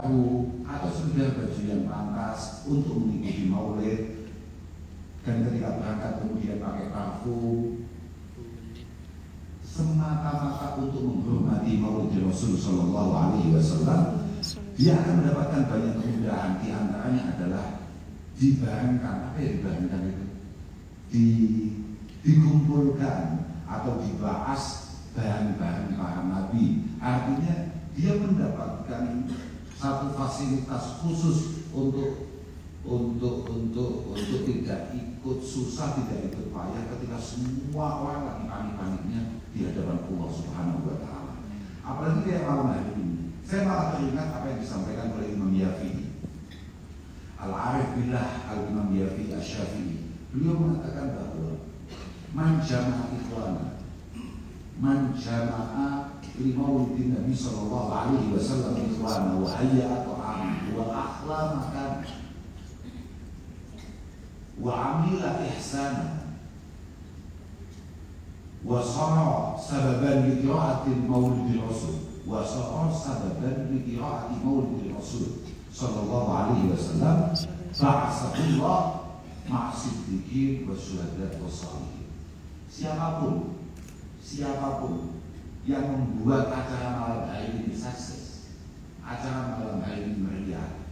baru atau sekedar baju yang pantas untuk mengikuti maulid, dan ketika berangkat kemudian pakai parfum semata-mata untuk menghormati maulid Rasul Shallallahu Alaihi Wasallam, dia akan mendapatkan banyak kemudahan. Di antaranya adalah dibarengkan, apa ya dibarengkan itu? Dikumpulkan atau dibahas bahan-bahan para nabi. Artinya dia mendapatkan satu fasilitas khusus untuk tidak ikut susah, tidak ikut payah ketika semua orang lagi panik-paniknya di hadapan Allah Subhanahu wa Ta'ala. Apalagi kayak malam hari ini, saya malah teringat apa yang disampaikan oleh Imam Yafi'i Al-Arif Billah Al-Imam Yafi'i Asy-Syafi'i. Beliau mengatakan bahwa man jama'a ikhwana, man jama'a li maulidin Nabi sallallahu alaihi wasallam ikhwana wa hayya ta'am wa akhla makan wa amila ihsana wa sara sababan li qira'ati maulid Rasul wa sara sababan li qira'ati maulid Rasul sallallahu alaihi wasallam ba'athahullah ma'as-siddiqin wa syuhada wa shalihin. Siapapun yang membuat acara malam hari ini sukses, acara malam hari ini meriah,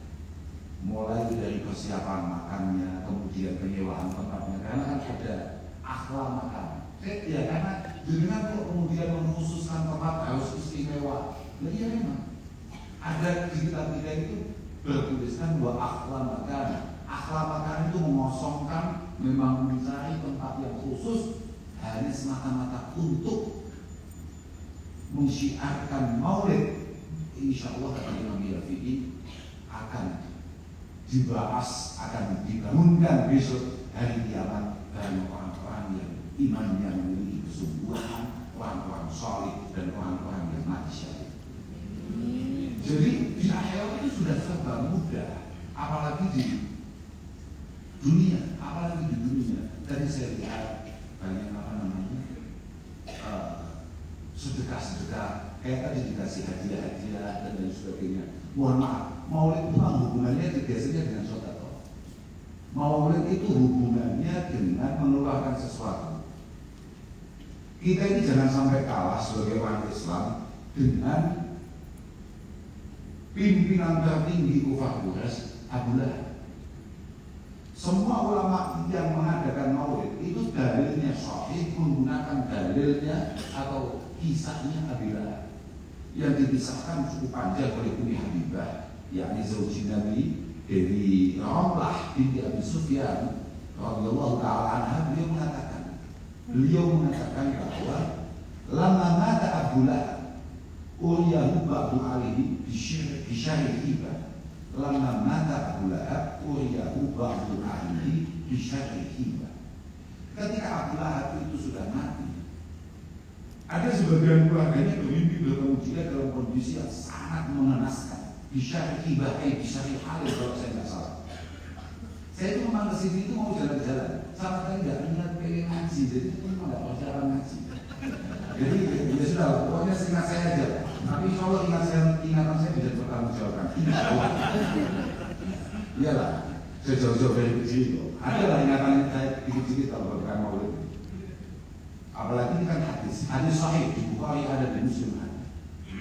mulai dari persiapan makannya, kemudian penyewaan tempatnya, karena kan ada akhlak makan. Ya karena dengan kemudian mengkhususkan tempat harus istimewa. Nah, iya memang ada di kitab kita itu bertuliskan bahwa akhlak makan. Akhlak makan itu mengosongkan, memang mencari tempat yang khusus hanya semata-mata untuk mensyiarkan maulid. Insya Allah kata Imam Yafi'i akan dibahas, akan dibangunkan besok hari kiamat dari orang-orang yang imannya memiliki kesungguhan, orang-orang salih dan orang-orang yang mati syahid. Jadi di akhirat itu sudah serba mudah, apalagi di dunia. Tadi saya lihat banyak sedekah, kayak tadi dikasih hadiah dan lain sebagainya. Mohon maaf, maulid itu hubungannya biasanya dengan sedekah. Maulid itu hubungannya dengan mengeluarkan sesuatu. Kita ini jangan sampai kalah sebagai orang Islam dengan pimpinan tertinggi kufar Quraisy, Abu Lahab. Semua ulama yang mengadakan maulid itu dalilnya sahih, menggunakan dalilnya atau kisahnya Abu Lahab yang dikisahkan cukup panjang oleh Ummi Habibah, yakni zauji Nabi dari Ramlah binti Abi Sufyan radhiyallahu taala anha. Beliau mengatakan bahwa lama mata Abu Lahab uriyahu ba'du alihi bisyari hibah. Lama mata Abu Lahab uriyahu ba'du alihi bisyari hibah. Ketika Abu Lahab itu sudah mati, ada sebagian keluarganya bermimpi bertemu dia dalam kondisi yang sangat mengenaskan. Bisyari hibah, bisyari halil kalau saya tidak salah. Saya itu memang kesini itu mau jalan-jalan, sama sekali nggak ingat pengen ngaji, jadi itu memang nggak perjalanan ngaji. Jadi ya sudah, pokoknya seingat saya aja. Tapi insya Allah ingatan saya bisa bertanggung jawabkan. Iyalah, saya jauh-jauh dari kecil itu. Ada lah ingatan saya dikit-dikit kalau berkata maulid. Apalagi ini kan hadis sahih di Bukhari, ada di Muslim.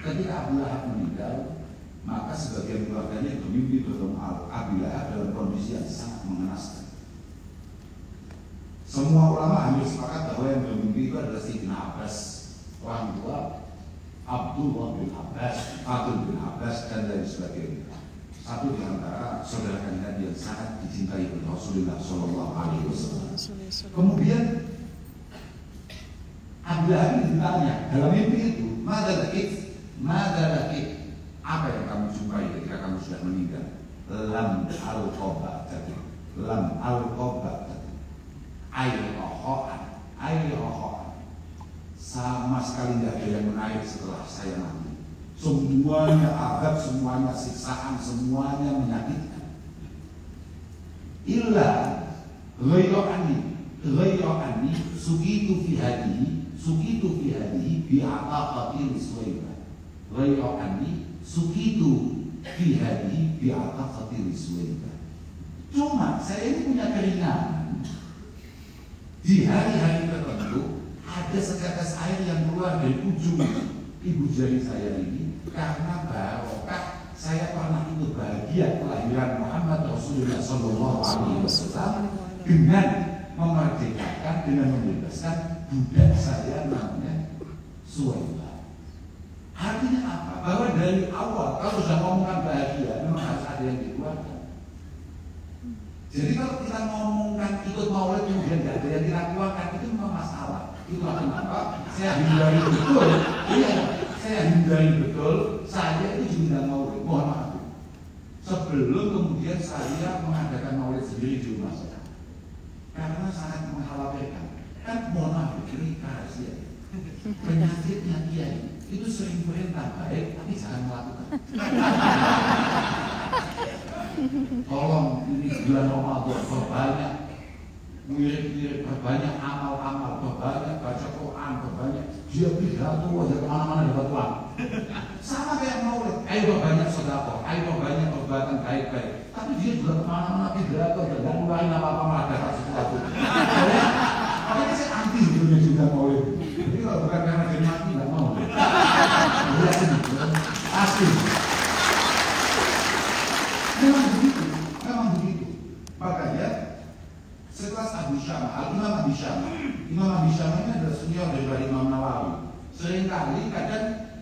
Ketika Abu Lahab meninggal, maka sebagian keluarganya bermimpi bertemu Abu Lahab dalam kondisi yang sangat mengenaskan. Semua ulama hampir sepakat bahwa yang bermimpi itu adalah Sayyidina Abbas, orang tua Abdullah bin Abbas, Fadl bin Abbas dan lain sebagainya. Satu di antara saudara kandung yang sangat dicintai oleh Rasulullah Shallallahu Alaihi Wasallam. Kemudian Abu Lahab ditanya dalam mimpi itu, mada lakit, apa yang kamu jumpai ketika kamu sudah meninggal? Lam al-qoba tadi, air rohoan, sama sekali tidak ada yang menarik setelah saya mati. Semuanya azab, semuanya siksaan, semuanya menyakitkan. Illa ghairani sukitu fi hadihi bi'ataqati riswaibah. Ghairani sukitu fi hadhihi bi'ataqati rizwika. Cuma saya ini punya keringanan. Di hari-hari tertentu ada setetes air yang keluar dari ujung ibu jari saya ini karena barokah saya pernah ikut bahagia kelahiran Muhammad Rasulullah Sallallahu Alaihi Wasallam dengan memerdekakan, dengan membebaskan budak saya namanya Suwaibah. Artinya apa? Bahwa dari awal kalau sudah ngomongkan bahagia memang harus ada yang dikeluarkan. Jadi kalau kita ngomongkan ikut maulid kemudian tidak ada yang kita keluarkan, itu memang masalah. Itulah kenapa saya hindari betul. Iya, saya hindari betul. Saya itu juga maulid. Mohon maaf. Sebelum kemudian saya mengadakan maulid sendiri di rumah saya, karena sangat mengkhawatirkan. Kan mohon maaf, ini rahasia. Penyakitnya kiai itu sering perintah baik, tapi jangan melakukan. Tolong ini bulan Ramadan berbanyak mirip-mirip, berbanyak amal-amal, berbanyak baca Quran, berbanyak dia pidato aja kemana-mana dapat uang. Sama kayak maulid, ayo berbanyak sedekah, ayo berbanyak perbuatan baik-baik. Tapi dia juga kemana-mana pidato, tidak ngeluarin apa-apa malah dapat sesuatu. Makanya saya anti sebetulnya juga maulid. Jadi kalau bukan karena dia mati nggak mau. Asli. Memang begitu. Makanya sekelas Abu Syamah, Imam Abu Syamah ini adalah senior daripada Imam Nawawi. Seringkali kadang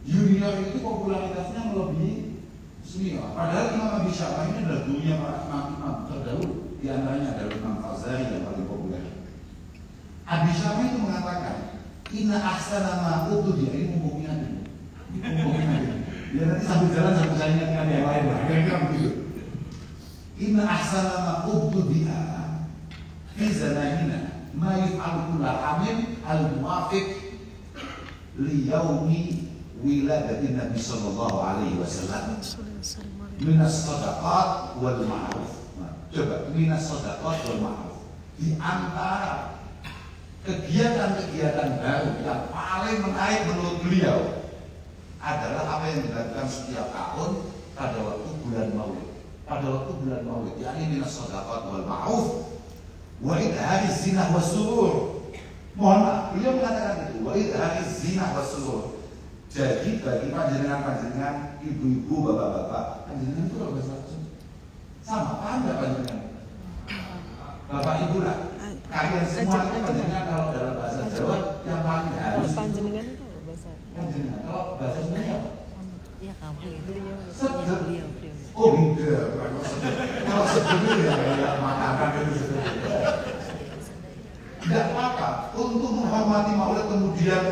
junior itu popularitasnya melebihi senior. Padahal Imam Abu Syamah ini adalah gurunya para imam terdahulu. Di antaranya adalah Imam Fazari yang paling populer. Abu Syamah itu mengatakan, Inna ahsana ma utudiya, ini umumnya dulu. Ya nanti sambil jalan sambil saya ingatkan yang lain lah. Kira-kira begitu. Inna ahsana ma utudiya fi zamanina ma yuf'alu kulla amin al-muwafiq li yaumi wiladatin Nabi sallallahu alaihi wasallam min as-sadaqat wal ma'ruf. Coba, min as-sadaqat wal ma'ruf. Di antara kegiatan-kegiatan baru yang paling menarik menurut beliau adalah apa yang dilakukan setiap tahun pada waktu bulan Maulid. Pada waktu bulan Maulid, yakni minas shadaqat wal ma'ruf wa idhariz zinah was surur. Mohon maaf, beliau mengatakan itu, wa idhariz zinah was surur. Jadi bagi panjenengan-panjenengan, ibu-ibu, bapak-bapak, panjenengan itu kalau bahasa sama, paham enggak panjenengan? Bapak ibu lah. Kalian semua itu panjenengan kalau dalam bahasa Jawa yang paling harus panjenengan itu bahasa panjenengan. Kalau bahasa Sunda apa? Ya kamu itu. Beliau. Oh beda. Kalau sebelumnya ya makanan itu tidak apa-apa. Untuk menghormati maulid kemudian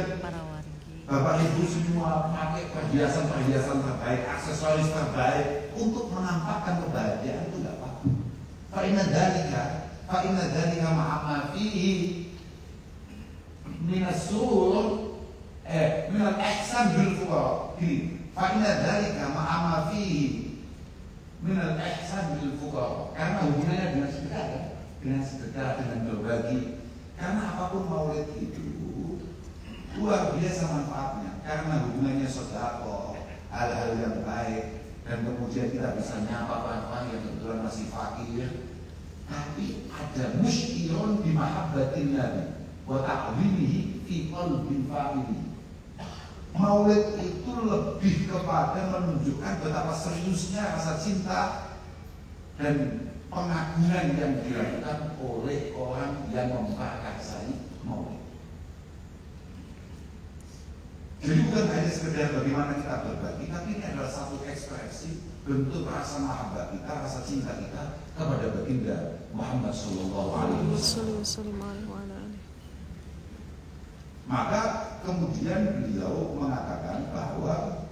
Bapak Ibu semua pakai perhiasan-perhiasan terbaik, aksesoris terbaik untuk menampakkan kebahagiaan itu tidak apa-apa. Fa'inna dzalika ma'ama fihi minas surur minal ihsan bil fuqara. Fa'inna dzalika ma'ama fihi minal ihsan bil fuqara. Karena hubungannya dengan sedekah, dengan berbagi. Karena apapun maulid itu luar biasa manfaatnya. Karena hubungannya sedekah, hal-hal yang baik, dan kemudian kita bisa nyapa orang-orang yang kebetulan masih fakir. Tapi ada musyirun bi mahabbatin Nabi wa ta'zimihi fi qalbil fa'ili. Maulid itu lebih kepada menunjukkan betapa seriusnya rasa cinta dan pengagungan yang dilakukan oleh orang yang memprakarsai maulid. Jadi bukan hanya sekedar bagaimana kita berbagi, tapi ini adalah satu ekspresi bentuk rasa mahabbah kita, rasa cinta kita kepada baginda Muhammad Sallallahu Alaihi Wasallam. Maka kemudian beliau mengatakan bahwa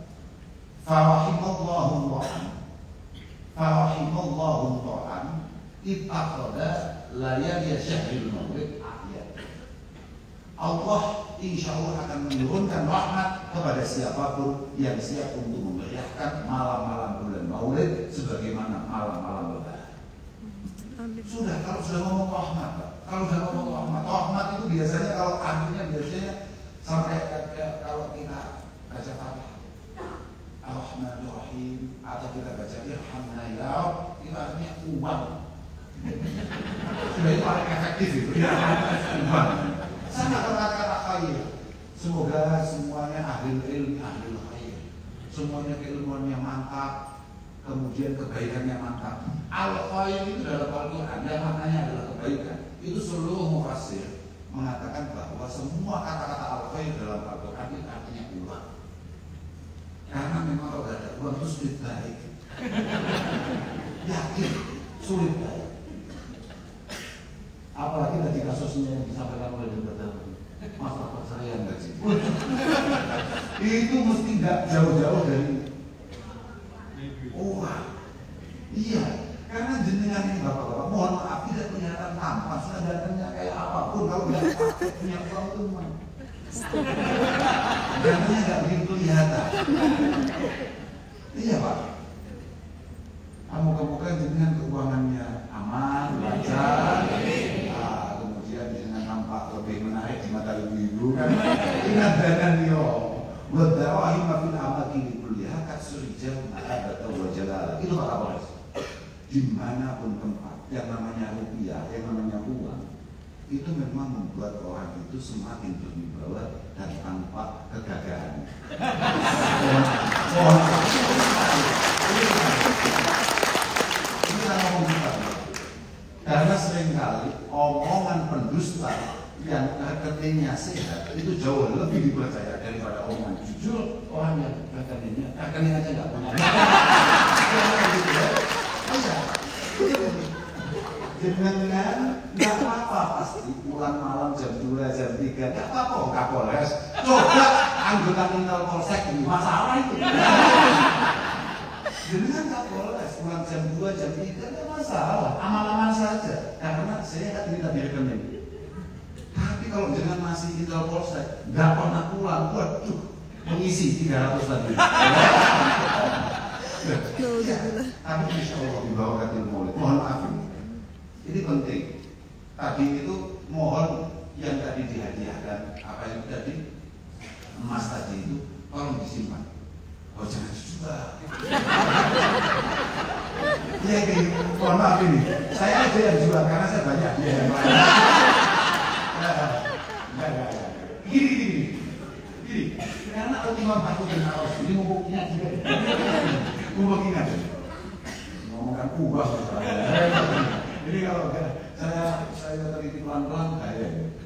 farahimallahu ta'an ittakhadha layaliya syahril maulid ahyad. Allah insya Allah akan menurunkan rahmat kepada siapapun yang siap untuk memeriahkan malam-malam bulan Maulid sebagaimana malam-malam Lebaran. Sudah, kalau sudah ngomong rahmat, rahmat itu biasanya kalau artinya biasanya sampai kalau kita baca Fatihah, Ar-Rahmanir Rahim, irhamna ya Rabb, itu artinya uang. Sudah itu paling efektif itu. Uang. Sama kata-kata khair. Semoga semuanya ahli ilmi, ahli khair. Semuanya keilmuannya mantap, kemudian kebaikannya mantap. Al-khair itu dalam Al-Quran yang maknanya adalah kebaikan. Itu seluruh mufassir mengatakan bahwa semua kata-kata al-khair dalam Al-Quran itu artinya uang. Karena memang kalau tidak ada uang itu sulit baik. Yakin, sulit baik. Apalagi tadi kasusnya yang disampaikan oleh Dokter Mas Bapak saya enggak sih. Itu mesti nggak jauh-jauh dari uang. Iya, karena jenengan ini bapak-bapak, mohon maaf tidak kelihatan tampan, senajannya kayak apapun kalau nggak pakai punya uang itu mah. Dananya nggak begitu kelihatan. Iya pak. Moga-moga jenengan keuangannya aman, lancar. Kemudian jenengan nampak lebih menarik di mata ibu-ibu kan. Ingat dengan yo. Wadawahim fil amaki kulliha katsurijal ma'abata wa jalala. Itu kata Boris. Dimanapun tempat yang namanya rupiah, yang namanya uang, itu memang membuat orang itu semakin berwibawa dan tanpa kegagahan. Ini saya ngomong kita, karena seringkali omongan pendusta yang rekeningnya sehat itu jauh lebih dipercaya daripada omongan jujur orang yang rekening aja nggak punya. Dengan nggak apa-apa pasti pulang malam jam 2 jam 3 nggak apa-apa Kapolres. Coba anggota Intel Polsek ini masalah itu. Dengan Kapolres pulang jam 2 jam 3 nggak masalah, aman-aman saja karena saya nggak minta di rekening. Tapi kalau dengan masih Intel Polsek nggak pernah pulang, waduh mengisi 300 tadi. Ya, tapi insya Allah dibawa ke Maulid. Mohon maaf ini penting. Tadi itu mohon yang tadi dihadiahkan apa yang tadi emas tadi itu tolong disimpan. Oh jangan dijual. Ya ini mohon maaf ini. Saya aja yang jual karena saya banyak dia yang lain. Gini. Karena Imam Fakhruddin Ar-Razi ini mumpung ingat juga. Mumpung ingat. Ngomongkan ubah. Jadi kalau saya teliti pelan-pelan kayak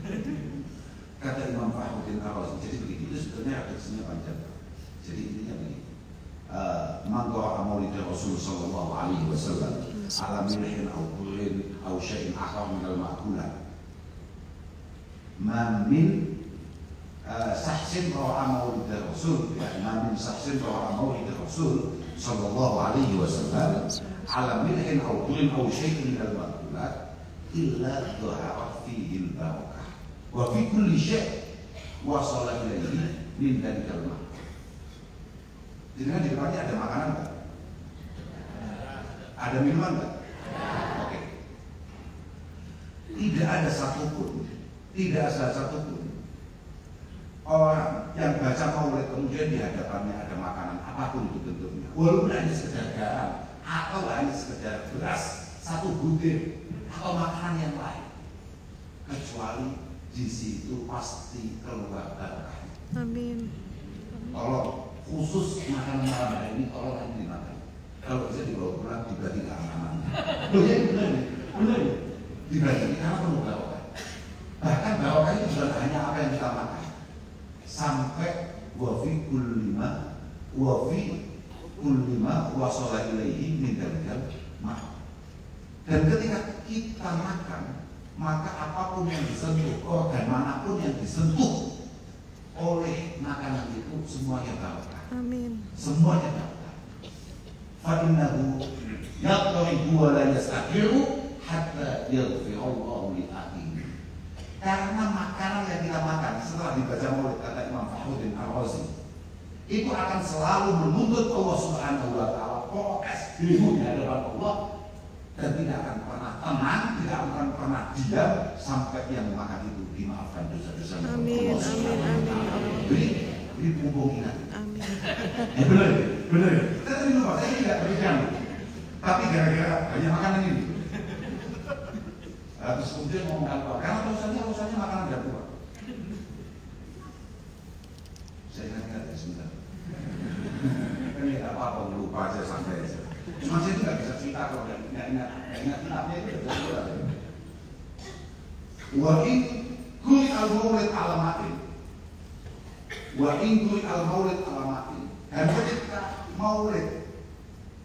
kata Imam Fakhruddin Ar-Razi. Jadi begitu itu sebenarnya redaksinya panjang. Jadi intinya begini. Mangkara maulid Rasul sallallahu alaihi wasallam ala milhin aw qulin aw syai'in akhar min al-ma'kulat. Ma min sahsin ra'a maulid Rasul, ya ma min sahsin ra'a maulid Rasul sallallahu alaihi wasallam ala milhin aw qulin aw syai'in min al-ma'kulat illa dhahara fihi al-barakah wa fi kulli syai' wasala ilayhi min dhalikal ma'. Jadi di depannya ada makanan nggak? Ada minuman nggak? Oke. Tidak ada satupun orang yang baca maulid kemudian di hadapannya ada makanan apapun itu bentuknya, walaupun hanya sekedar garam atau hanya sekedar beras, satu butir atau makanan yang lain, kecuali di situ pasti keluar berkah. Amin. Tolong. Khusus makanan malam hari ini kalau nanti dimakan, kalau bisa dibawa pulang dibagi ke anak-anak. Loh ya benar dibagi karena penuh barokah. Bahkan barokah itu bukan hanya apa yang kita makan, sampai wafi kullima wasala ilaihi min dalikal ma'. Dan ketika kita makan, maka apapun yang disentuh, organ manapun yang disentuh oleh makanan itu semuanya barokah. Amin. Semuanya barokah. Fa innahu yaqribu wa la yastaqiru hatta yaghfirallahu li akhihi. Karena makanan yang kita makan setelah dibaca maulid kata Imam Fakhruddin Ar-Razi itu akan selalu menuntut Allah Subhanahu wa taala prokes dirimu di hadapan Allah dan tidak akan pernah tenang, tidak akan pernah diam sampai yang makan itu dimaafkan dosa-dosa. Amin. Beri mumpung ingat. Amin. Ya benar. Tetapi lupa saya tidak berikan. Tapi gara-gara banyak makanan ini. Terus kemudian ngomong apa? Karena urusannya makanan dan uang. Saya ingat-ingat ya sebentar. Kan ya apa-apa, lupa aja santai aja. Cuma saya itu nggak bisa cerita kalau nggak ingat inapnya itu udah jelas. Wa in kulit al-maulid alamatin. Wa in kulit al-maulid alamatin. Dan ketika maulid,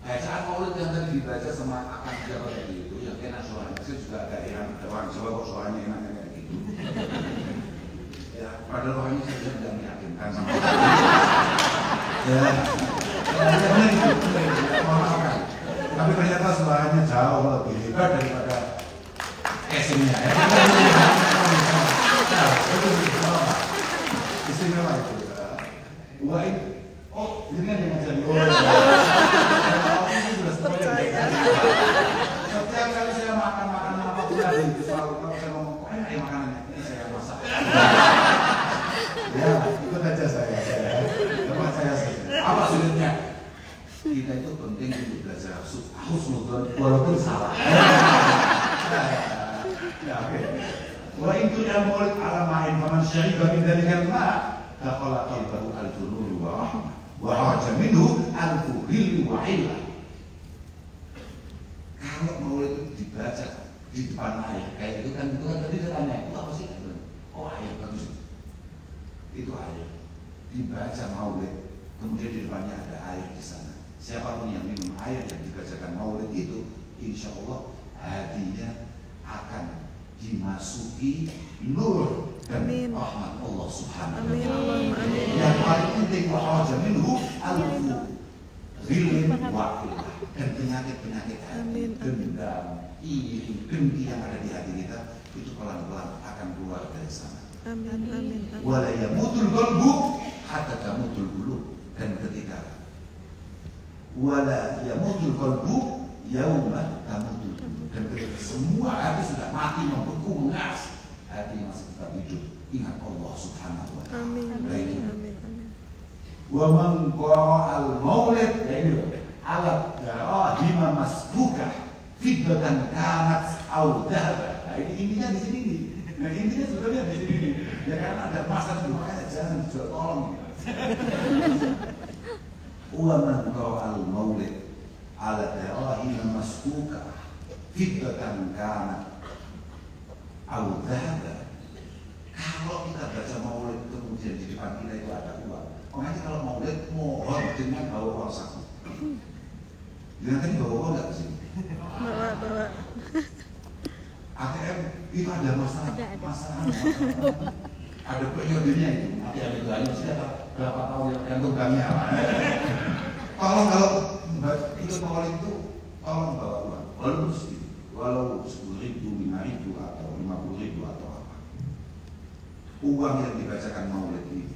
bacaan maulid yang tadi dibaca sama akan siapa tadi itu, yang enak suaranya. Saya juga agak heran, ada orang Jawa kok suaranya enaknya kayak gitu. Ya, padahal orangnya saya tidak meyakinkan sama ya, tapi ternyata suaranya jauh lebih hebat daripada casingnya ya. Istimewa itu. Wah, oh, ini kan yang ngajari. Setiap kali saya makan makanan apapun itu selalu kalau saya ngomong kok enak ya makanannya, ini saya masak. Ya, ikut aja saya. Tempat saya saja. Apa sulitnya? Kita itu penting untuk belajar husnudzon walaupun salah. Ya, oke. Wa in tu'al maulid ala ma'in faman syariba min dzalikal ma' dakhala qalbahu al-junun wa rahmah wa kharaja minhu al-fuhil wa illah. Kalau maulid itu dibaca di depan air kayak itu kan tadi ditanya itu apa sih? Oh, air bagus. Itu air. Dibaca maulid, kemudian di depannya ada air di sana. Siapapun yang minum air yang dibacakan maulid itu, insya Allah hatinya akan dimasuki nur dan rahmat Allah Subhanahu wa Ta'ala. Yang paling penting wa kharaja minhu al-fuhil wa illah. Dan penyakit-penyakit hati, dendam, iri, dengki yang ada di hati kita itu pelan-pelan akan keluar dari sana. Amin. Wala yamutul qalbu hatta tamutul qulub. Dan ketika wala yamutul qalbu yauma tamutul qulub. Dan ketika semua hati sudah mati, membeku, mengas, hati masih tetap hidup, ingat Allah Subhanahu wa Ta'ala. Amin. Wa man qara'a al-maulid, ya ini alat darahima masbuka fiddatan kanat au dhahaba. Nah, ini intinya di sini nih. Nah, intinya sebenarnya di sini nih. Ya karena ada masalah dulu, makanya jangan dijual tolong. Wa man qara'a al-maulid ala darahima masbuka fiddatan kanat au dhahaba. Kalau kita baca maulid kemudian di depan kita itu ada uang, makanya kalau maulid mohon dengan bawa uang saku. Jangan tadi bawa uang nggak ke sini? Bawa. ATM itu ada masalah. Ada periodenya itu. Nanti ada belanja siapa berapa tahun yang tunggangnya. Tolong kalau ikut maulid itu tolong bawa uang. Walau 10.000, 5.000 atau 50.000 atau apa. Uang yang dibacakan maulid ini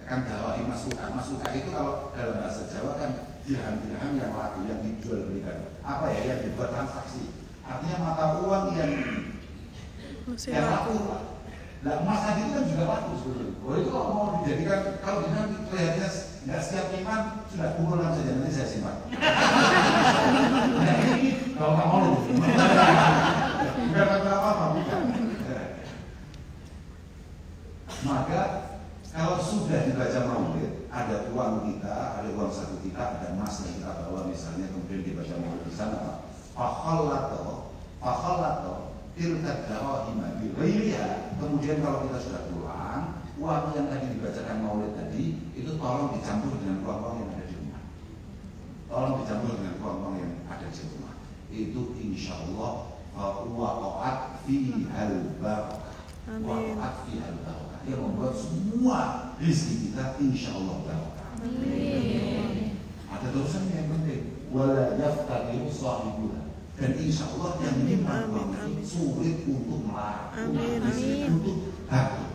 kan dakwah masuka itu kalau dalam bahasa Jawa kan dirham-dirham yang laku yang dijual belikan apa ya yang dibuat transaksi, artinya mata uang yang laku. Nah, emas tadi itu kan juga laku sebetulnya. Oh, itu kalau mau dijadikan, kalau nanti kelihatannya nggak siap iman sudah kumpulkan saja, nanti saya simpan. Nah, ini kalau nggak mau bukan apa-apa, bukan. Maka kalau sudah dibaca maulid, ada uang kita, ada uang satu kita, ada emas yang kita bawa misalnya, kemudian dibaca maulid di sana, fakhallato tilka darahima bighayriha. Kemudian kalau kita sudah pulang, uang yang tadi dibacakan maulid tadi itu tolong dicampur dengan uang-uang yang ada di rumah. Tolong dicampur dengan uang-uang yang ada di rumah. Itu insya Allah waqa'at fi al-barakah. Waqa'at fi al-barakah. Yang membuat semua rezeki kita insya Allah barakah. Ada terusannya yang penting. Wala yaftadiru sahibuha. Dan insya Allah yang menyimpan uang itu sulit untuk melarang, untuk takut.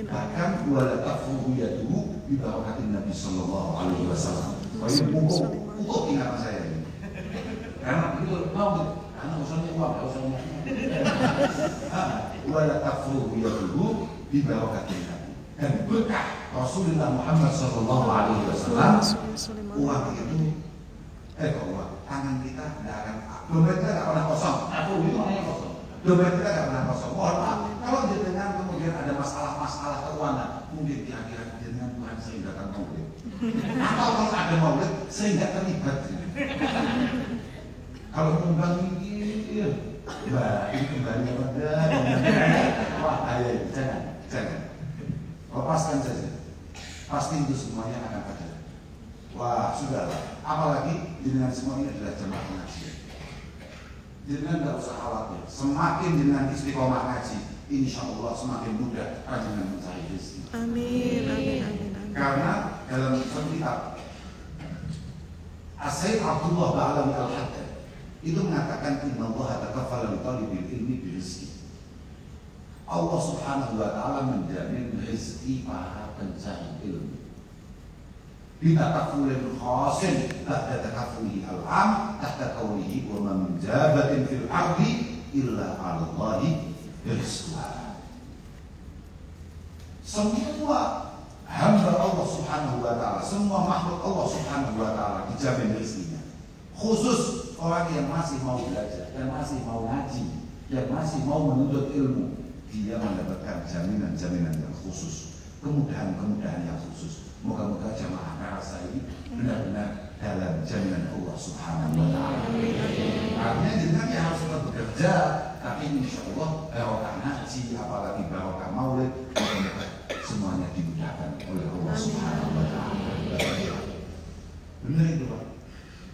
Bahkan wala takfuhu yaduhu bi barakatin Nabi Sallallahu Alaihi Wasallam. Untuk ingatan saya ini. Karena itu mau, karena urusannya uang, urusannya. Wala takfuhu yaduhu bi barakatin Nabi. Dan berkah Rasulullah Muhammad Sallallahu Alaihi Wasallam, uang itu Allah, tangan kita tidak akan, dompet kita tidak pernah kosong. Aku itu makanya kosong. Dompet kita tidak pernah kosong. Mohon maaf, kalau jenengan kemudian ada masalah-masalah keuangan, mungkin di akhirat jenengan Tuhan sering datang maulid. Atau kalau ada maulid, sering tidak terlibat. Kalau nyumbang mikir, wah ini kembali pada, wah ayah, jangan. Lepaskan saja. Pasti itu semuanya akan ada. Wah, sudahlah. Apalagi jenengan semua ini adalah jemaah ngaji. Jenengan tidak usah khawatir. Semakin jenengan istiqomah ngaji, insya Allah semakin mudah jenengan mencari rezeki. Amin, amin, amin, amin. Karena dalam satu kitab, As-Sayyid Abdullah Ba'alawi Al-Haddad itu mengatakan Inna Allah takafala li talibil ilmi birizki. Allah subhanahu wa ta'ala menjamin rezeki para pencari ilmu. Bitakafulin khasin ba'da takafulihi al-am tahta qawlihi wa ma min jabatin fil ardi illa 'ala Allahi rizquha. Semua hamba Allah subhanahu wa ta'ala, semua makhluk Allah subhanahu wa ta'ala dijamin rezekinya. Khusus orang yang masih mau belajar, yang masih mau ngaji, yang masih mau menuntut ilmu, dia mendapatkan jaminan-jaminan yang khusus, kemudahan-kemudahan yang khusus. Moga-moga jamaah merasa ini benar-benar dalam jaminan Allah subhanahu wa ta'ala. Artinya jenengan ya harus tetap bekerja, tapi insya Allah barokah ngaji, apalagi barokah maulid, moga-moga semuanya dimudahkan oleh Allah subhanahu wa ta'ala. Benar itu Pak.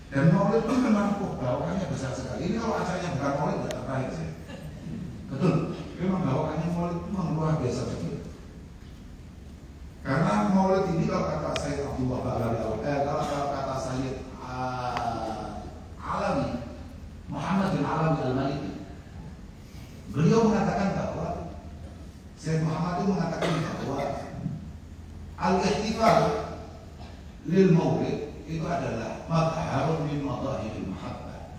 Dan maulid itu memang barokahnya besar sekali. Ini kalau acaranya bukan maulid tidak terbaik sih. Betul. Memang barokahnya maulid itu memang luar biasa sekali. Karena maulid ini kalau kata Sayyid Abdullah Ba'alawi, kalau kata Sayyid Alawi, Muhammad bin Alawi Al-Maliki, beliau mengatakan bahwa Sayyid Muhammad itu mengatakan bahwa al-ihtifal lil maulid itu adalah madharun min madahiril mahabbah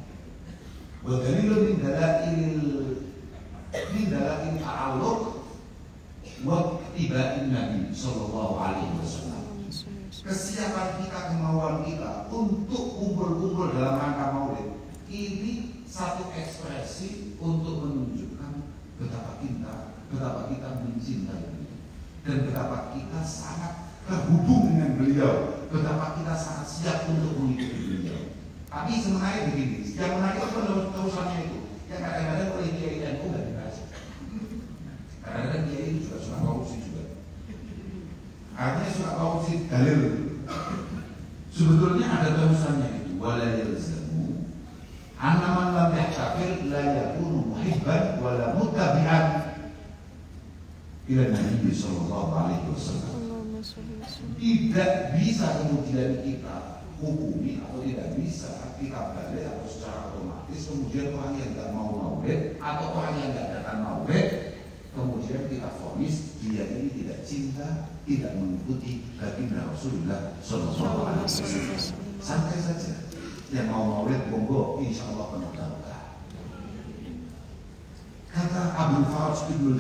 wa dalilun min dalail ta'alluq wa tibain Nabi sallallahu alaihi wasallam. Kesiapan kita, kemauan kita untuk kumpul-kumpul dalam rangka maulid ini satu ekspresi untuk menunjukkan betapa kita mencintai beliau dan betapa kita sangat terhubung dengan beliau, betapa kita sangat siap untuk mengikuti beliau. Tapi sebenarnya begini, yang menarik itu terusannya itu yang kadang-kadang oleh kiai NU nggak dikasih. Kadang-kadang kiai itu juga suka korupsi juga. Artinya suka korupsi dalil. Sebetulnya ada terusannya itu wala yalzamu anna man lam yahtafir la yakunu muhibban wala muttabi'an ila Nabi sallallahu alaihi wasallam. Tidak bisa kemudian kita hukumi atau tidak bisa kita balik atau secara otomatis kemudian orang yang tidak mau maulid atau orang yang tidak datang maulid kemudian kita vonis dia ini tidak cinta, tidak mengikuti baginda Rasulullah sallallahu alaihi wasallam. Santai saja. Yang mau maulid monggo insyaallah penuh barokah. Kata Abdul Faraj Ibnul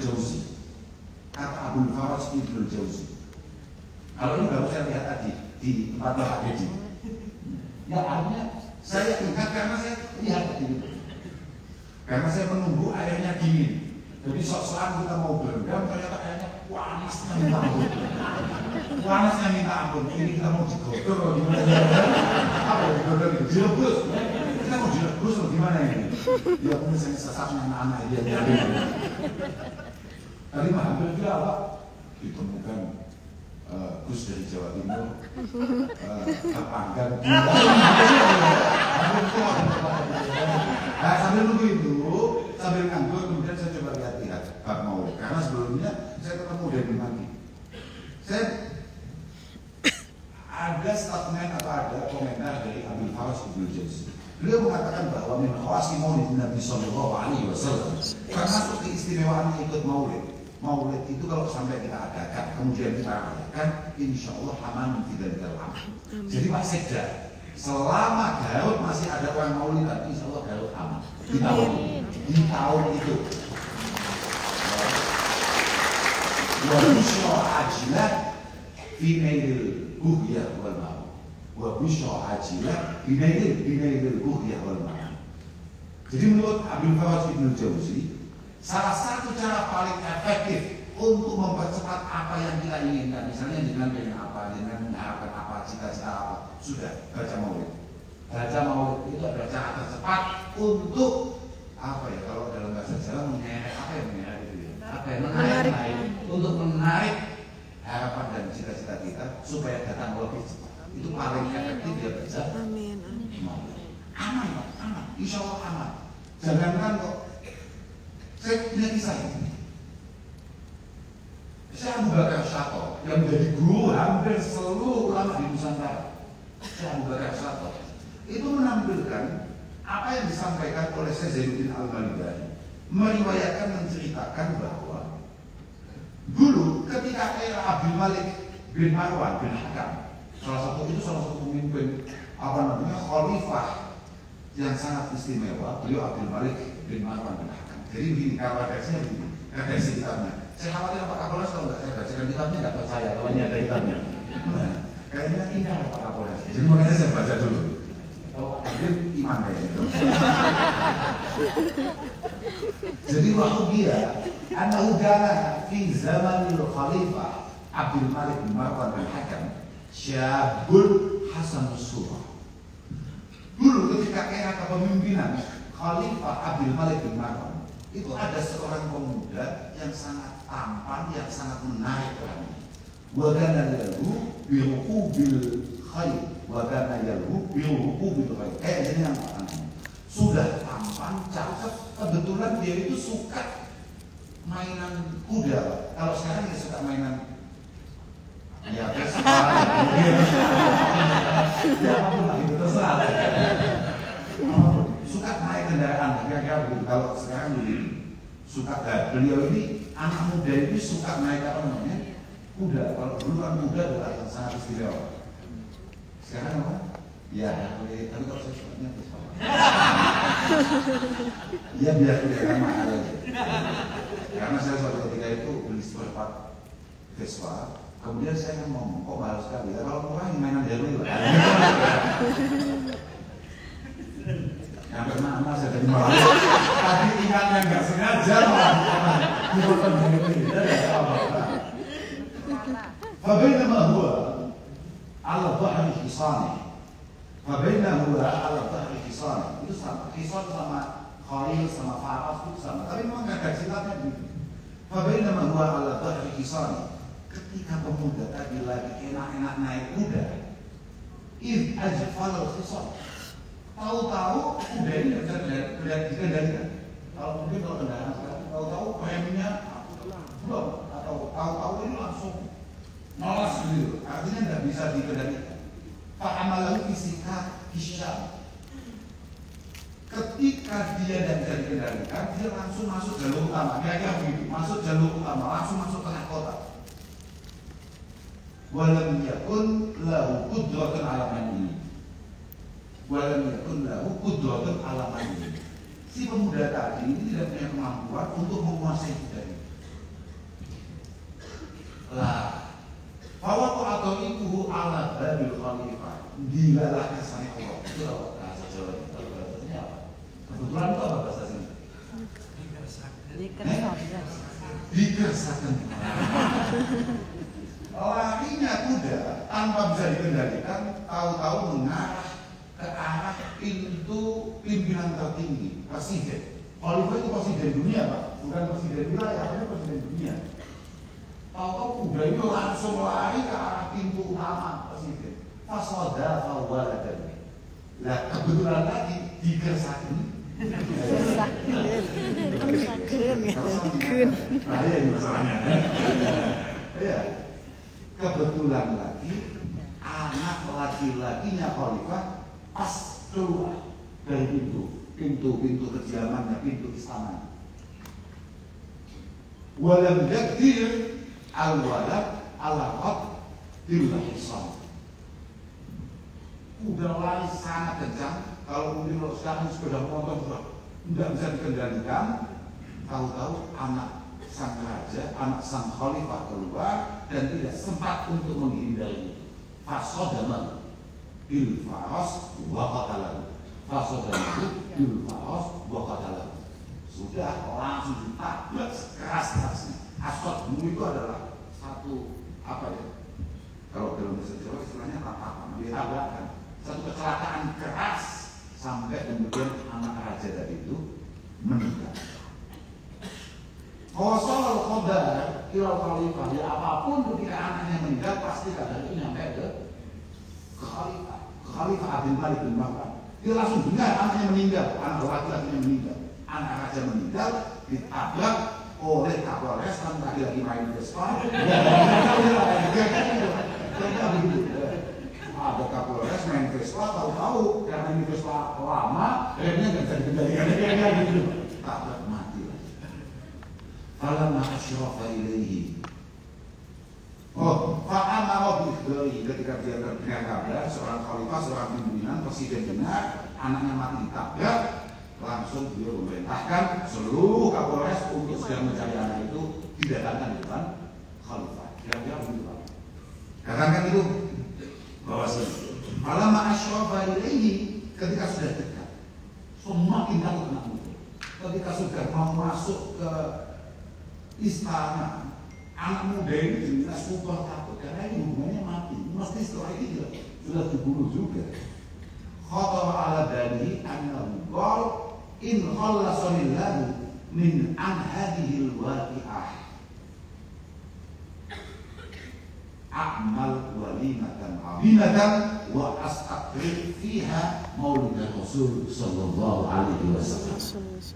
Jauzi. Kalau ini baru saya lihat tadi di tempat Pak Dedi. Ya artinya saya ingat karena saya lihat tadi. Karena saya menunggu airnya dingin. Jadi sok-sokan kita mau berendam ternyata airnya panasnya minta ampun. Panasnya minta ampun. Ini kita mau digodok gimana? Apa digodok itu? Direbus. Kita mau direbus atau gimana ini? Ya mungkin saya sesatnya anak-anak dia. Tadi mah hampir juga Pak ditemukan Gus dari Jawa Timur terpanggang. Nah sambil nunggu itu, sambil nganggur kemudian saya coba lihat-lihat bab maulid. Karena sebelumnya saya ketemu dari Maki. Saya ada statement atau ada komentar dari Abdul Faraj Ibnul Jauzi. Beliau mengatakan bahwa min khawasi maulid Nabi sallallahu alaihi wasallam. Termasuk keistimewaan ikut maulid. Maulid itu kalau sampai kita adakan, kemudian kita rayakan, insya Allah aman tidak dalam. Jadi Pak Sekda, selama Garut masih ada orang maulid, insya Allah Garut aman. Di tahun itu. Wa busyra ajilah fi nailil buhyah wal maut. wa busyra ajilah binail kuhiyah wal ma'an. Jadi menurut Abdul Fawaz Ibnu Jauzi, salah satu cara paling efektif untuk mempercepat apa yang kita inginkan, misalnya dengan pengen apa, dengan mengharapkan apa, cita-cita apa, sudah baca maulid. Baca maulid itu adalah cara tercepat untuk apa ya, kalau dalam bahasa Jawa mengerek, apa yang mengerek itu ya? Apa yang menarik, untuk menarik harapan dan cita-cita kita supaya datang lebih cepat. Itu paling efektif dia baca. Amin. Aman, Pak, aman. Insya Allah aman. Jangankan kok. Saya punya kisah ini. Syekh Abu Bakar Syato yang menjadi guru hampir seluruh ulama di Nusantara. Syekh Abu Bakar Syato itu menampilkan apa yang disampaikan oleh Syekh Zainuddin Al-Malibani, meriwayatkan, menceritakan bahwa dulu ketika era Abdul Malik bin Marwan bin Hakam, salah satu pemimpin khalifah yang sangat istimewa, beliau Abdul Malik bin Marwan bin Hakam. Jadi begini, kalau redaksinya begini, redaksi kitabnya. Saya khawatir Pak Kapolres kalau nggak saya bacakan kitabnya nggak percaya kalau ini ada kitabnya. Nah, kayaknya indah Pak Kapolres. Jadi makanya saya baca dulu. Kalau Abdul iman kayak gitu. Jadi waktu dia, anahu kana fi zamanil Khalifah Abdul Malik bin Marwan bin Hakam, syabul hasanus surah. Dulu ketika era kepemimpinan Khalifah Abdul Malik bin Marwan, itu ada seorang pemuda yang sangat tampan, yang sangat menarik orangnya. Wa kana lahu birukubil khair, wa kana lahu birukubil khair. Ini yang namanya. Sudah tampan, cakep, kebetulan dia itu suka mainan kuda. Kalau sekarang dia suka mainan ya Vespa, ya apapun itu terserah. Suka naik kendaraan, kira-kira begitu. Kalau sekarang begini, suka beliau ini anak muda ini suka naik apa namanya kuda. Kalau dulu kan kuda adalah sangat istimewa. Sekarang apa? Ya, tapi kalau saya sukanya Vespa. Ya biar kelihatan mahal aja. Karena saya suatu ketika itu beli seperempat Vespa. Kemudian saya kan ngomong, kok mahal sekali ya, kalau murah mainan Harley lah. Yang pertama saya jadi malah tadi ingatnya nggak sengaja malah dibuatkan Harley. Fabainama huwa ala dhahri hisani. Fabainama huwa ala dhahri hisani. Itu sama, hisan sama khail sama faras itu sama. Tapi memang nggak ada silatnya begitu. Fabainama huwa ala dhahri hisani. Ketika pemuda tadi lagi enak-enak naik kuda, if ajfal al-khisar, tahu-tahu kuda ini bisa dikendalikan. Kalau mungkin kalau kendaraan sekarang, tahu-tahu remnya belum, atau tahu-tahu ini langsung nolas gitu, artinya tidak bisa dikendalikan. Fa'amalahu fisika hisyam. Ketika dia tidak bisa dikendalikan, dia langsung masuk jalur utama, kira-kira begitu, masuk jalur utama, langsung masuk tengah kota. Walam yakun lahu qudratun ala man'i. Walam yakun lahu qudratun ala man'i. Si pemuda tadi ini tidak punya kemampuan untuk menguasai kuda ini. Lah, fawaqu ataiquhu ala babil khalifah. Dilalah kesannya Allah. Itu apa bahasa Jawa? Bahasanya apa? Kebetulan itu apa bahasa sini? Dikersakan. Larinya kuda tanpa bisa dikendalikan, tahu-tahu mengarah ke arah pintu pimpinan tertinggi, presiden. Khalifah itu presiden dunia, Pak, bukan presiden wilayah, tapi presiden dunia. Tahu-tahu kuda itu langsung lari ke arah pintu utama presiden. Fasoda fawaladan. Nah, kebetulan tadi dikersakan. Bahaya ini masalahnya. Ya. Kebetulan lagi anak laki-lakinya Khalifah pas keluar dari pintu kediamannya, pintu istana. Walam yakdir al-walad ala-qad dilahisan. Udah lari sangat kencang. Kalau mungkin kalau sekarang sepeda motor sudah tidak bisa dikendalikan, tahu-tahu anak sang raja, anak sang khalifah keluar dan tidak sempat untuk menghindari. Fasodaman, bil faras wa qatalahu. Fasadahu bil faras wa qatalahu. Sudah langsung ditabrak keras-kerasnya. Asad itu adalah satu apa ya? Kalau dalam bahasa Jawa istilahnya tapakan, ditabrakan. Satu kecelakaan keras sampai kemudian anak raja tadi itu meninggal. Wasal qadar ilal khalifah, ya apapun ketika anaknya meninggal pasti kabar itu nyampe ke khalifah. Khalifah Abdul Malik bin Marwan. Dia langsung dengar anaknya meninggal, anak laki-lakinya meninggal, anak raja meninggal, ditabrak oleh Kapolres kan lagi main Vespa. Ada Kapolres main Vespa, tahu-tahu karena ini Vespa lama, remnya nggak bisa dikendalikan, gitu. Tabrak mati lah. Falamma asyrafa ilaihi. Fa'amara bi ketika dia terdengar kabar seorang khalifah, seorang pimpinan, presiden dengar anaknya mati ditabrak, langsung beliau memerintahkan seluruh Kapolres untuk segera mencari anak itu didatangkan di depan khalifah. Kira-kira begitu Pak. Katakan itu bahwa falamma asyrafa ilaihi, ketika sudah dekat, semakin takut anak muda. Ketika sudah mau masuk ke istana, anak muda ini jelas super takut karena ini hubungannya mati. Mesti setelah ini sudah dibunuh juga. Khatar ala bani annahu qal in khallasanillahu min an hadhil waqi'ah a'mal walimatan 'azimatan wa astaqrir fiha maulid Rasul sallallahu alaihi wasallam.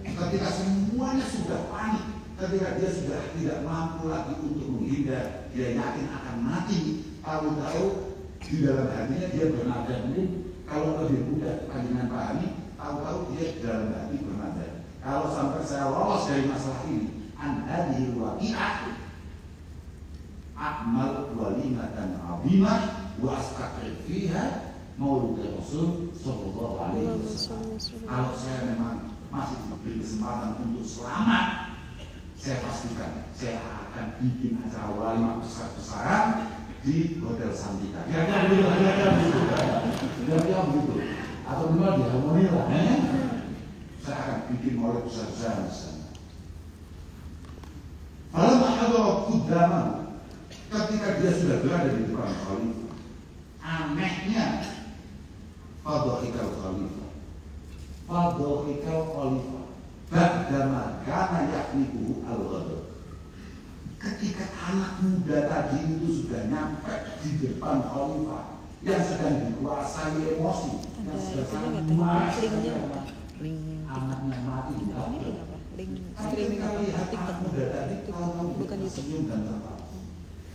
Ketika semuanya sudah panik, ketika dia sudah tidak mampu lagi untuk menghindar, dia yakin akan mati, tahu-tahu di dalam hatinya dia bernada ini. Kalau lebih mudah dengan pahami, tahu-tahu dia dalam hati bernada, kalau sampai saya lolos dari masalah ini, an hadhil waqi'ah a'mal walimatan 'azimah wa astaqrir fiha maulid Rasul sallallahu alaihi wasallam. Kalau saya memang masih diberi kesempatan untuk selamat, saya pastikan saya akan bikin acara walimah besar-besaran di Hotel Santika. Kira-kira begitu. Atau minimal di Harmoni lah. Saya akan bikin maulid besar-besaran di sana. Falamma hadara qudamahu, ketika dia sudah berada di depan khalifah, anehnya fadhahikal khalifah. Ba'dama kana yakniku al-ghadab. Ketika anak muda tadi itu sudah nyampe di depan khalifah yang sedang dikuasai emosi, yang sedang marah, anaknya mati di dalam. Ketika lihat anak muda tadi, bukan senyum dan tertawa.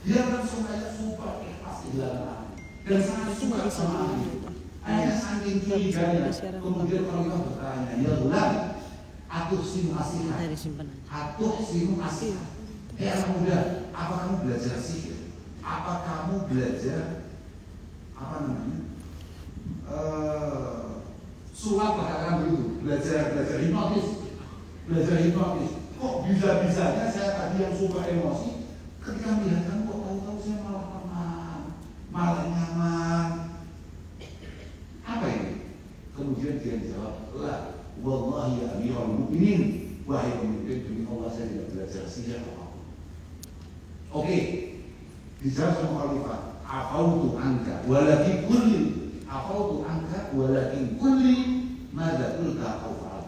Dia langsung kayak super ikhlas kehilangan dan sangat suka sama anak itu. Akhirnya saking curiganya, kemudian khalifah bertanya, ya ulang, atuh simu asihat, anak muda, apa kamu belajar sihir? Apa kamu belajar sulap lah katakan begitu, belajar hipnotis. Kok bisa-bisanya saya tadi yang suka emosi, ketika melihat kamu kok tahu-tahu saya malah tenang, malah nyaman. Apa ini? Kemudian dia jawab, la, wallahi ya amirul mu'minin, wahai pemimpin demi Allah saya tidak belajar sihir apapun. Oke, dijawab sama khalifah, afautu anka walakin kulli madza qulta au fa'al.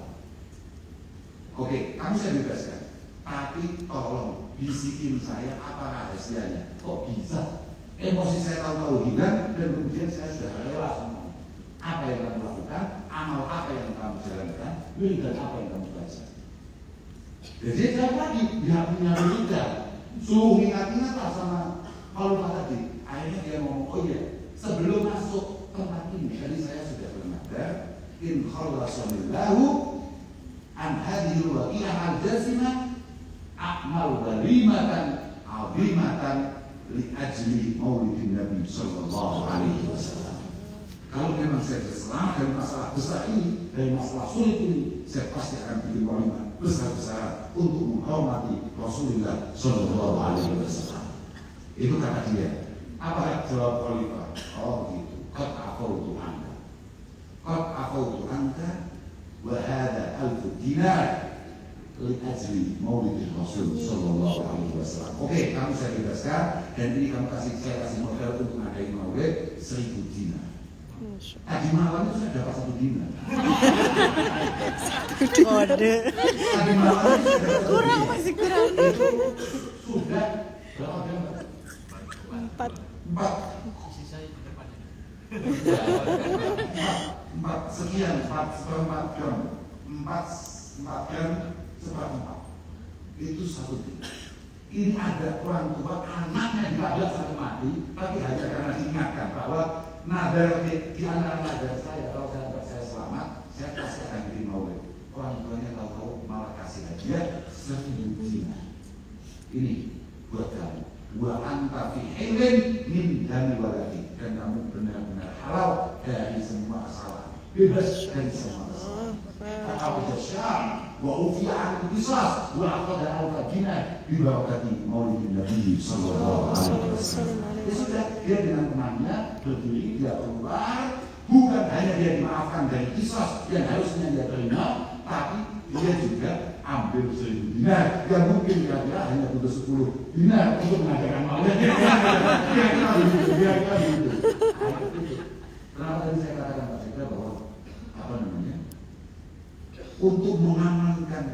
Oke, kamu saya bebaskan, tapi tolong bisikin saya apa rahasianya. Kok bisa emosi saya tahu-tahu hilang dan kemudian saya sudah rela sama apa yang kamu lakukan, amal apa yang kamu jalankan, dan apa yang kamu baca. Jadi jawab lagi, dia punya berita, suruh ingat-ingat lah sama khalifah tadi. Akhirnya dia ngomong, oh iya, sebelum masuk tempat ini, tadi saya sudah bernadar, in khallasanillahu an hadhil waqi'ah al-jazimah a'mal walimatan 'azimatan li ajli maulidin Nabi sallallahu alaihi wasallam. Kalau memang saya selamat dari masalah besar ini, dari masalah sulit ini, saya pasti akan bikin walimah besar-besaran untuk menghormati Rasulullah sallallahu alaihi wasallam. Itu kata dia. Apa jawab khalifah? Oh begitu. Qad aqautu qad afawtu anka wa hadha 1000 dinar li ajli maulid Rasul sallallahu alaihi wasallam. Oke, kamu saya bebaskan dan ini saya kasih modal untuk ngadain maulid 1000 dinar. Tadi malam itu saya dapat 1 dinar. Kode. Tadi malam itu saya dapat Kurang, masih kurang. Sudah berapa jam? 4. 4 sekian 4 jam 4 jam seperempat itu 1 dinar. Ini ada orang tua anaknya diadab sampai mati, tapi hanya karena diingatkan bahwa nadar di antara nadar saya, kalau saya selamat, saya kasih akan bikin maulid. Orang tuanya tahu-tahu malah kasih hadiah 1000 dinar. Ini buat kamu. Wa anta fi hilin min dami waladi, dan kamu benar-benar halal dari semua kesalahan, bebas dari semua kesalahan. Apa syam wa ufi'an qisas wa aqada al-fadina bi barakati maulidin nabi sallallahu alaihi wasallam. Ya sudah, dia dengan temannya berdiri, dia keluar, bukan hanya dia dimaafkan dari qisas yang harusnya dia terima, tapi dia juga ambil 1000 dinar yang mungkin kira-kira hanya butuh 10 dinar untuk mengadakan maulid. Kira-kira begitu. Kenapa tadi saya katakan Pak Sekda bahwa apa namanya, untuk mengamankan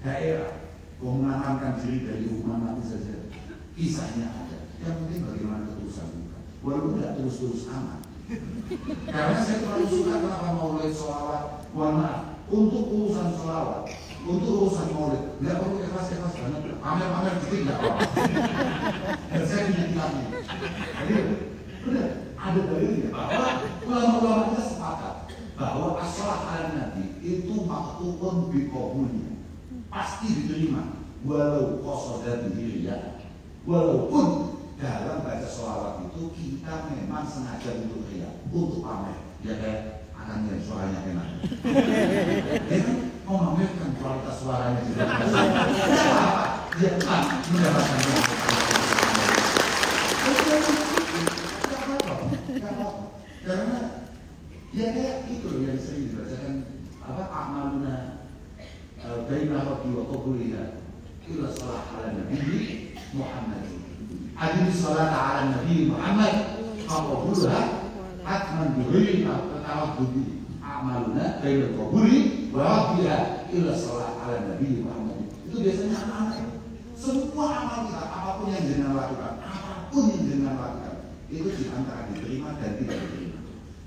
daerah, mengamankan diri dari hukuman mati saja, kisahnya ada. Yang penting bagaimana ketulusan kita, walaupun tidak terus-terus aman. Karena saya terlalu suka kenapa maulid sholawat, mohon maaf, untuk urusan sholawat, untuk urusan maulid, nggak perlu ikhlas-ikhlas banget, pamer-pamer dikit nggak apa-apa. Dan saya punya kitabnya. Jadi benar, ada dalilnya bahwa ulama-ulama kita sepakat bahwa as-shalah ala nabi itu maktubun biqabulnya, pasti diterima walau qasada bihi ya, walaupun dalam baca sholawat itu kita memang sengaja untuk riya, untuk pamer, ya kayak akannya suaranya enak. Ya kan mau memamerkan kualitas suaranya juga. Dia kan mendapatkan karena ya kayak itu loh yang sering dibacakan apa amaluna baina rabbi wa qabuliha ila salat ala nabi Muhammad. Hadis salat ala nabi Muhammad qabulha hatman bihil ta'abbudi amaluna baina qabuli wa rabbiha ila salat ala nabi Muhammad. Itu biasanya anak-anak semua amal kita, apapun yang jenengan lakukan, itu di antara diterima dan tidak diterima.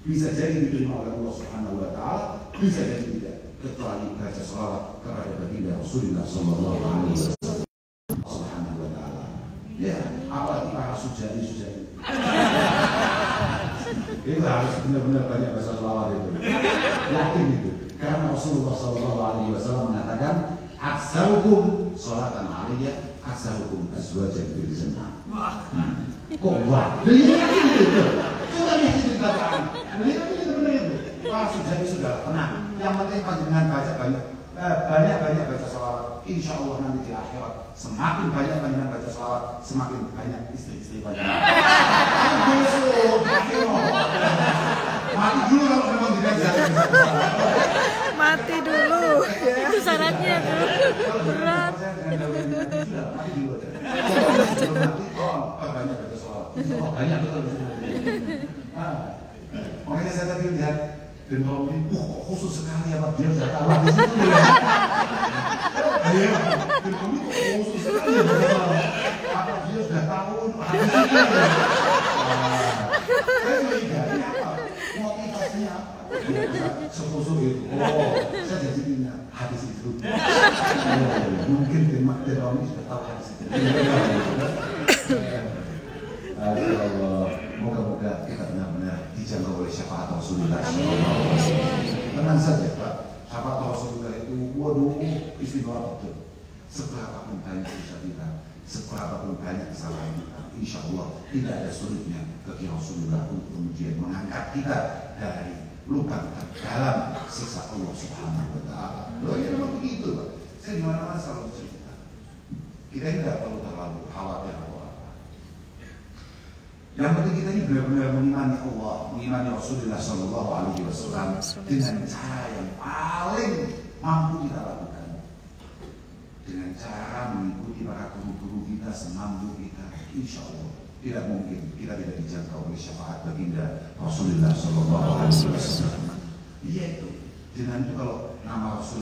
Bisa jadi diterima oleh Allah Subhanahu wa taala, bisa jadi tidak, kecuali baca sholawat kepada baginda Rasulullah sallallahu alaihi wasallam Subhanahu wa taala. Ya, apalagi para sujadi. Itu harus benar-benar banyak baca sholawat itu. Yakin itu. Karena Rasulullah sallallahu alaihi wasallam mengatakan, "Aksarukum sholatan alaiya, aksarukum azwajan bil jannah." Kok wah? Dia yakin itu. Coba lihat itu bacaan. Lihat itu benar itu. Wah, sudah tenang. Yang penting panjenengan baca banyak baca sholawat. Insya Allah nanti di akhirat semakin banyak panjenengan baca sholawat, semakin banyak istri-istri panjenengan. Mati dulu kalau memang tidak bisa. Mati dulu. Itu syaratnya tuh. Berat. Mati dulu aja. Banyak baca sholawat. Banyak betul. Makanya saya tadi lihat dan kalau ini, khusus sekali apa dia sudah tahu di situ ya. Iya, dan kami khusus sekali apa dia sudah tahu di situ ya. Saya curiga ini apa? Motivasinya apa? Sekhusus itu. Saya jadi ingat hadis itu. Mungkin tema ini sudah tahu hadis itu. Allah, moga-moga kita benar-benar dijaga oleh syafaat Rasulullah. Tenang saja Pak, syafaat Rasulullah itu waduh istimewa betul. Seberapapun banyak dosa kita, seberapapun banyak kesalahan kita, insya Allah tidak ada sulitnya bagi Rasulullah untuk kemudian mengangkat kita dari lubang dalam siksa Allah Subhanahu wa taala. Loh ya memang begitu Pak. Saya di mana-mana selalu cerita. Kita tidak perlu terlalu khawatir. Yang penting kita ini benar-benar mengimani Allah, mengimani Rasulullah Shallallahu Alaihi Wasallam dengan cara yang paling mampu kita lakukan, dengan cara mengikuti para guru-guru kita semampu kita. Insya Allah tidak mungkin kita tidak dijangkau oleh syafaat baginda Rasulullah Shallallahu Alaihi Wasallam. Iya itu. Dengan itu kalau nama Rasul